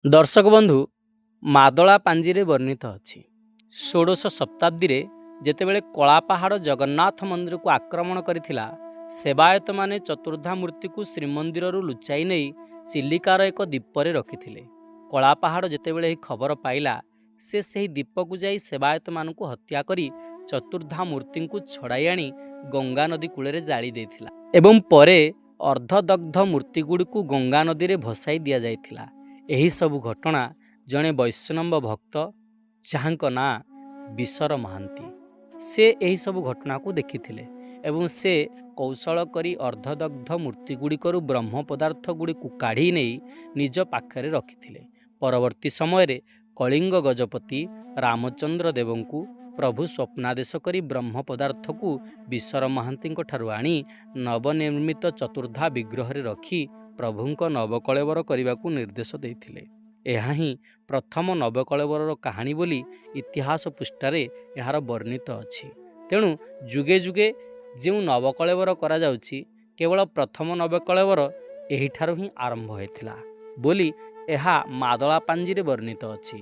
दर्शक बंधु मादला पांजीरे वर्णित अछि। षोडश शताब्दी रे जेतेबेले कलापाहाड़ जगन्नाथ मंदिर को आक्रमण करिथिला, सेवायत माने चतुर्धा मूर्ति को श्रीमंदिर लुचाई नहीं चिलिकार एक दीपरे रखिथिले। कलापाहाड़ जेतेबेले खबर पाइला, से सही दीप को जाई सेवायत मान को हत्या करी चतुर्धा मूर्ति को छड़ाई आनी गंगा नदी कूले जाली देथिला एवं परे अर्धदग्ध मूर्ति गुड़ी को गंगा नदी रे भसाई दिया जाइथिला। एही सबु घटना जड़े वैष्णव भक्त जहाँक ना विशर महांती से एही सबु घटना को देखिथिले एवं से कौशल करी अर्धदग्ध मूर्ति गुड़िकर ब्रह्म पदार्थ गुड़ी को काढ़ी नहीं निज पाखरे रखिथिले। परवर्ती समय रे कलिंग गजपति रामचंद्र देव को प्रभु स्वप्नादेश करी ब्रह्म पदार्थ को विशर महांती ठारू आनी नवनिर्मित चतुर्धा विग्रह रे रखी प्रभुंक नवकलेवर करने को निर्देश देते। यह ही प्रथम नवकलेवर कहानी बोली इतिहास पृष्ठारे यार वर्णित अछि। तेणु जुगे जुगे जो नवकलेवर करा जाउछि, केवल प्रथम नवकलेवर एही ठारू ही आरंभ होइथिला बोली यह मादला पांजीरे वर्णित अछि।